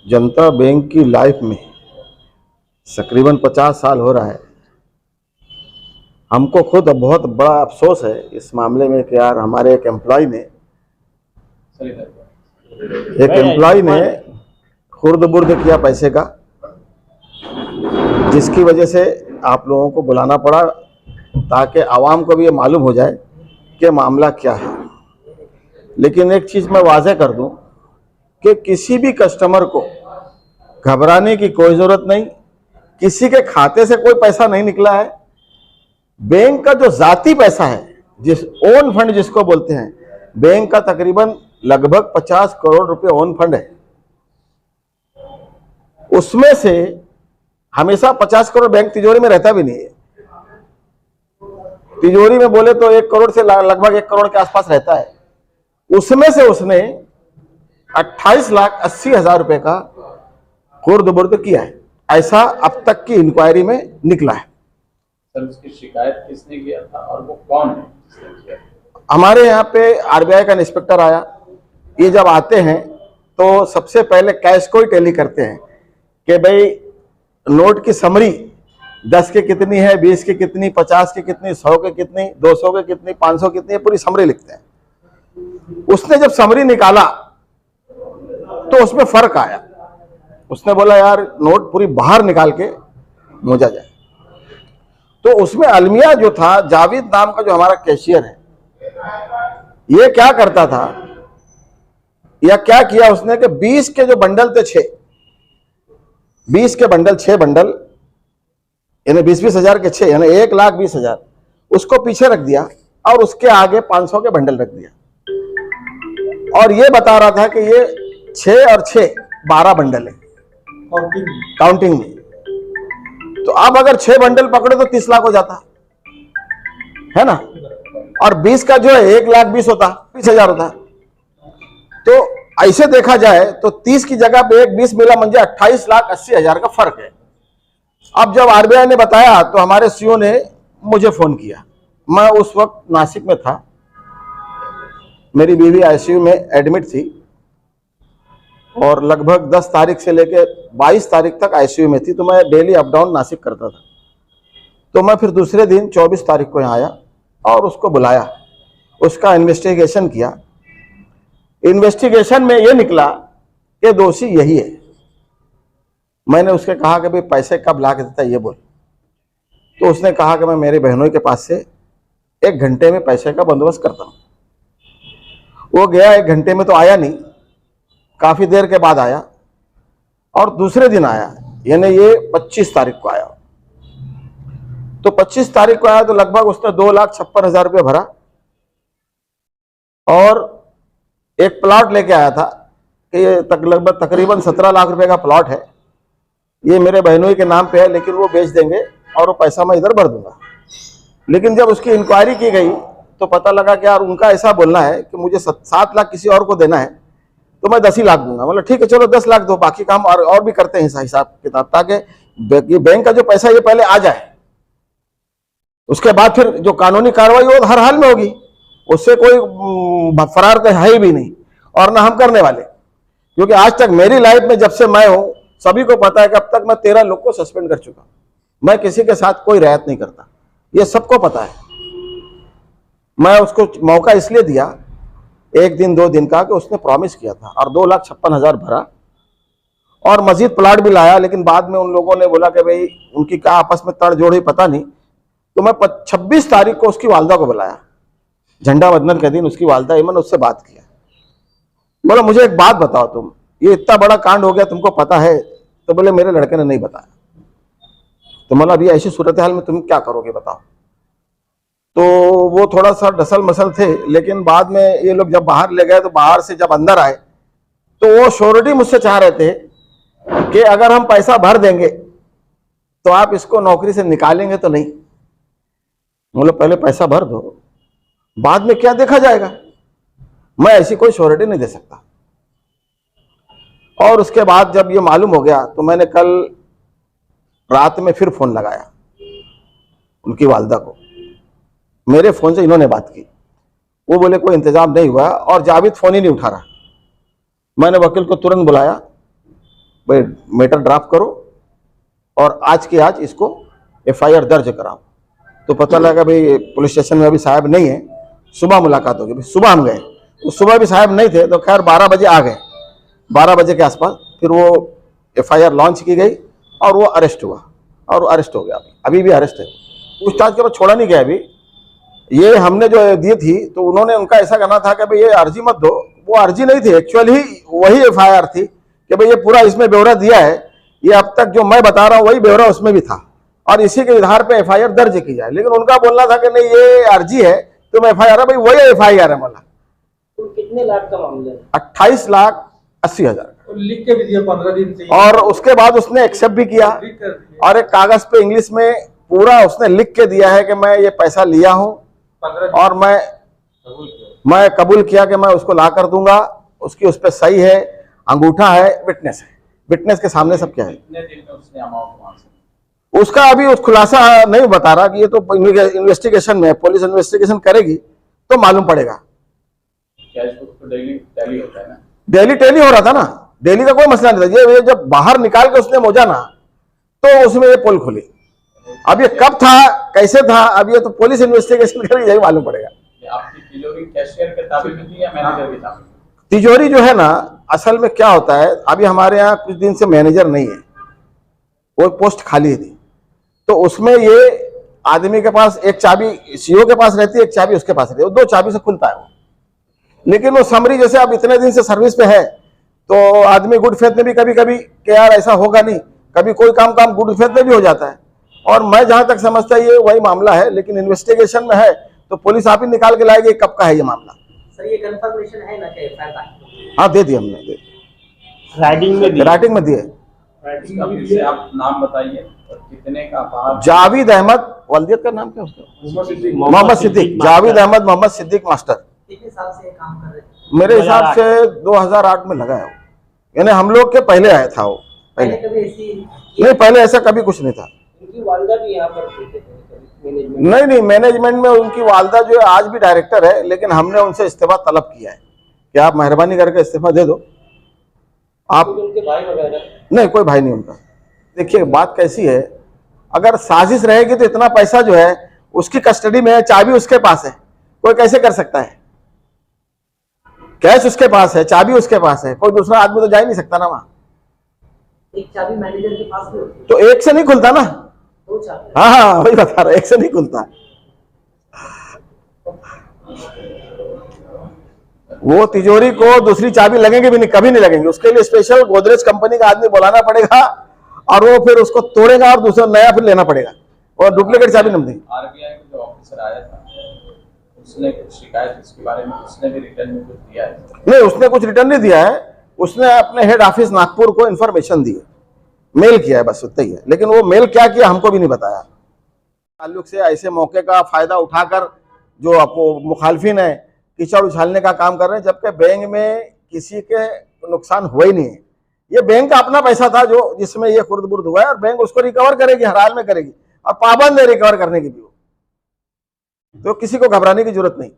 जनता bank की life में तकरीबन 50 साल हो रहा है। हमको खुद बहुत बड़ा अफसोस है इस मामले में कि यार हमारे एक एम्प्लॉय ने खुर्द बुर्द किया पैसे का, जिसकी वजह से आप लोगों को बुलाना पड़ा ताकि आवाम को भी ये मालूम हो जाए कि मामला क्या है। लेकिन एक चीज़ मैं वाज़ेह कर दूं कि किसी भी कस्टमर को घबराने की कोई ज़रूरत नहीं। किसी के खाते से कोई पैसा नहीं निकला है। बैंक का जो ज़ाती पैसा है, जिस ओन फंड जिसको बोलते हैं, बैंक का तकरीबन लगभग 50 करोड़ रुपए ओन फंड है। उसमें से हमेशा 50 करोड़ बैंक तिजोरी में रहता भी नहीं है। तिजोरी में बोले तो 1 करोड़ से लगभग 1 करोड़ के आसपास रहता है। उसमें से उसने 28,80,000 रुपए का खुर्द बुर्द किया है, ऐसा अब तक की इंक्वायरी में निकला है। सर, उसकी शिकायत किसने किया था और वो कौन है जिसने किया? हमारे यहाँ पे आरबीआई का इंस्पेक्टर आया। ये जब आते हैं तो सबसे पहले कैश को ही टैली करते हैं कि भाई नोट की समरी 10 के कितनी है, 20 के कितनी, 50 के कितनी, 100 के कितनी, 200 के कितनी, 500 कितनी, पूरी समरी लिखते हैं। उसने जब समरी निकाला तो उसमें फर्क आया। उसने बोला यार नोट पूरी बाहर निकाल के मोजा जाए। तो उसमें अलमिया जो था, जावेद नाम का जो हमारा कैशियर है, ये क्या करता था या क्या किया उसने कि 20 के जो बंडल थे, 20 के बंडल, 6 बंडल, यानी 20-20 हजार के 6, यानी 1,20,000 उसको पीछे रख दिया और उसके आगे 500 के बंडल रख दिया। और ये बता रहा था कि ये 6 और 6 12 बंडल है काउंटिंग में। तो अब अगर 6 बंडल पकड़े तो 30 लाख हो जाता है ना, और 20 का जो है 1,20,000 होता, 20,000 होता। तो ऐसे देखा जाए तो 30 की जगह पे 1,20 मिला, म्हणजे 28,80,000 का फर्क है। अब जब आरबीआई ने बताया तो हमारे सीओ ने मुझे फोन किया। मैं उस वक्त नासिक में था, मेरी बीवी आईसीयू में एडमिट थी और लगभग 10 तारीख से लेकर 22 तारीख तक आईसीयू में थी। तो मैं डेली अप डाउन नासिक करता था। तो मैं फिर दूसरे दिन 24 तारीख को यहाँ आया और उसको बुलाया, उसका इन्वेस्टिगेशन किया। इन्वेस्टिगेशन में यह निकला कि दोषी यही है। मैंने उसके कहा कि भाई पैसे कब ला के देता है ये बोल। तो उसने कहा कि मैं मेरे बहनों के पास से 1 घंटे में पैसे का बंदोबस्त करता हूँ। वो गया, 1 घंटे में तो आया नहीं, काफी देर के बाद आया और दूसरे दिन आया, यानी ये 25 तारीख को आया। तो 25 तारीख को आया तो लगभग उसने 2,56,000 रुपये भरा और एक प्लॉट लेके आया था कि ये लगभग तकरीबन 17 लाख रुपए का प्लॉट है, ये मेरे बहनोई के नाम पे है, लेकिन वो बेच देंगे और वो पैसा मैं इधर भर दूंगा। लेकिन जब उसकी इंक्वायरी की गई तो पता लगा कि यार उनका ऐसा बोलना है कि मुझे 7 लाख किसी और को देना है तो मैं 10 ही लाख दूंगा। मतलब ठीक है, चलो 10 लाख दो, बाकी काम और भी करते हैं हिसाब किताब, ताकि बैंक का जो पैसा ये पहले आ जाए। उसके बाद फिर जो कानूनी कार्रवाई हो हर हाल में होगी, उससे कोई फरार तो है ही भी नहीं और ना हम करने वाले। क्योंकि आज तक मेरी लाइफ में जब से मैं हूं, सभी को पता है कि अब तक मैं 13 लोग को सस्पेंड कर चुका। मैं किसी के साथ कोई रियायत नहीं करता, ये सबको पता है। मैं उसको मौका इसलिए दिया 1 दिन 2 दिन का कि उसने प्रॉमिस किया था और 2,56,000 भरा और मजीद प्लाट भी लाया। लेकिन बाद में उन लोगों ने बोला कि भाई उनकी क्या आपस में तड़जोड़ हुई पता नहीं। तो मैं 26 तारीख को उसकी वालदा को बुलाया, झंडा वंदन के दिन उसकी वालदा इमन, उससे बात किया। बोला मुझे एक बात बताओ, तुम ये इतना बड़ा कांड हो गया तुमको पता है? तो बोले मेरे लड़के ने नहीं बताया। तो बोला अभी ऐसी सूरत हाल में तुम क्या करोगे बताओ? तो वो थोड़ा सा डसल मसल थे, लेकिन बाद में ये लोग जब बाहर ले गए तो बाहर से जब अंदर आए तो वो श्योरिटी मुझसे चाह रहे थे कि अगर हम पैसा भर देंगे तो आप इसको नौकरी से निकालेंगे तो नहीं। बोले पहले पैसा भर दो, बाद में क्या देखा जाएगा, मैं ऐसी कोई श्योरिटी नहीं दे सकता। और उसके बाद जब ये मालूम हो गया तो मैंने कल रात में फिर फोन लगाया उनकी वालदा को। मेरे फोन से इन्होंने बात की, वो बोले कोई इंतजाम नहीं हुआ और जावेद फोन ही नहीं उठा रहा। मैंने वकील को तुरंत बुलाया भाई मैटर ड्राफ्ट करो और आज के आज इसको FIR दर्ज कराओ। तो पता लगा भाई पुलिस स्टेशन में अभी साहब नहीं है, सुबह मुलाकात होगी। भाई सुबह हम गए तो सुबह भी साहब नहीं थे, तो खैर 12 बजे आ गए। 12 बजे के आसपास फिर वो FIR लॉन्च की गई और वो अरेस्ट हुआ और अरेस्ट हो गया। अभी भी अरेस्ट है। पूछताछ के बाद छोड़ा नहीं गया। अभी ये हमने जो दी थी तो उन्होंने, उनका ऐसा कहना था कि भाई ये अर्जी मत दो। वो अर्जी नहीं थी, एक्चुअली वही FIR थी कि भाई ये पूरा इसमें ब्यौरा दिया है, ये अब तक जो मैं बता रहा हूँ वही ब्यौरा उसमें भी था और इसी के आधार पे FIR दर्ज की जाए। लेकिन उनका बोलना था कि नहीं ये अर्जी है तो मैं FIR है, भाई वही FIR है। बोला तो कितने लाख का मामला है? 28,80,000 लिख के भी दिया 15 दिन से। और उसके बाद उसने एक्सेप्ट भी किया और एक कागज पे इंग्लिश में पूरा उसने लिख के दिया है कि मैं ये पैसा लिया हूं और मैं कबूल किया कि मैं उसको ला कर दूंगा। उसकी उस पर सही है, अंगूठा है, विटनेस है। विटनेस के सामने सब क्या है। कितने दिन में उसने अमाउंट वहां से? उसका अभी उस खुलासा नहीं बता रहा कि ये तो इन्वेस्टिगेशन में, पुलिस इन्वेस्टिगेशन करेगी तो मालूम पड़ेगा। कैश बुक तो डेली टैली होता है ना? डेली टेली हो रहा था ना, डेली का कोई मसला नहीं था। ये जब बाहर निकाल के उसने मोजा ना तो उसमें ये पोल खुली। अब ये कब था, कैसे था, अब ये तो पुलिस इन्वेस्टिगेशन करेगी, यही मालूम पड़ेगा। ये आपकी तिजोरी कैशियर के ताबे में थी या मैनेजर के ताबे में? तिजोरी जो है ना, असल में क्या होता है, अभी हमारे यहाँ कुछ दिन से मैनेजर नहीं है, वो पोस्ट खाली थी। तो उसमें ये आदमी के पास एक चाबी CO के पास रहती है, एक चाबी उसके पास रहती है, वो 2 चाबी से खुलता है वो। लेकिन वो समरी जैसे अब इतने दिन से सर्विस पे है तो आदमी गुड फेथ में भी कभी कभी कि यार ऐसा होगा नहीं, कभी कोई काम गुड फेथ में भी हो जाता है। और मैं जहां तक समझता ये वही मामला है, लेकिन इन्वेस्टिगेशन में है तो पुलिस आप ही निकाल के लाएगी कब का है ये मामला। सर ये कंफर्मेशन है ना कि FIR हाँ दे दिए हमने, राइटिंग में राइटिंग में दिए। इसका फिर से आप नाम बताइए और कितने का बाहर? जावेद अहमद, वालियत का नाम क्या उसका? मोहम्मद सिद्दीक। जावेद अहमद मोहम्मद सिद्दीक मास्टर। कितने साल से ये काम कर रहे थे? मेरे हिसाब से 2008 में लगा है वो, यानी हम लोग के पहले आया था वो। पहले पहले कभी ऐसी नहीं, पहले ऐसा कभी कुछ नहीं था। उनकी वालिदा भी यहाँ पर थे मैनेजमेंट? नहीं, मैनेजमेंट में उनकी वालदा जो है आज भी डायरेक्टर है, लेकिन हमने उनसे इस्तीफा तलब किया है कि आप मेहरबानी करके इस्तीफा दे दो। आप उनके भाई वगैरह? नहीं, कोई भाई नहीं उनका। देखिए बात कैसी है, अगर साजिश रहेगी तो इतना पैसा जो है उसकी कस्टडी में है, चाबी उसके पास है, कोई कैसे कर सकता है? कैश उसके पास है, चाबी उसके पास है, कोई दूसरा आदमी तो जा ही नहीं सकता ना वहां। एक चाबी मैनेजर के पास भी होती है, तो एक से नहीं खुलता ना। 2 चाबी? हाँ वही बता रहा, एक से नहीं खुलता। वो तिजोरी को दूसरी चाबी लगेंगे भी नहीं, कभी नहीं लगेंगे। उसके लिए स्पेशल गोदरेज कंपनी का आदमी बुलाना पड़ेगा और वो फिर उसको तोड़ेगा और दूसरा नया फिर लेना पड़ेगा और डुप्लीकेट चाबी नहीं दी। RBI का जो ऑफिसर आया था उसने कुछ शिकायत इसके बारे में, उसने भी रिटर्न में कुछ दिया है? नहीं, उसने कुछ रिटर्न नहीं दिया है। उसने अपने हेड ऑफिस नागपुर को इन्फॉर्मेशन दी है, मेल किया है, बस उतना ही है। लेकिन वो मेल क्या किया हमको भी नहीं बताया। ताल्लुक से ऐसे मौके का फायदा उठाकर जो आपको मुखालफिन है कीचड़ उछालने का काम कर रहे हैं, जबकि बैंक में किसी के नुकसान हुआ ही नहीं है। ये बैंक का अपना पैसा था जो जिसमें ये खुर्द बुर्द हुआ है और बैंक उसको रिकवर करेगी, हर हाल में करेगी और पाबंद है रिकवर करने की भी। तो किसी को घबराने की जरूरत नहीं।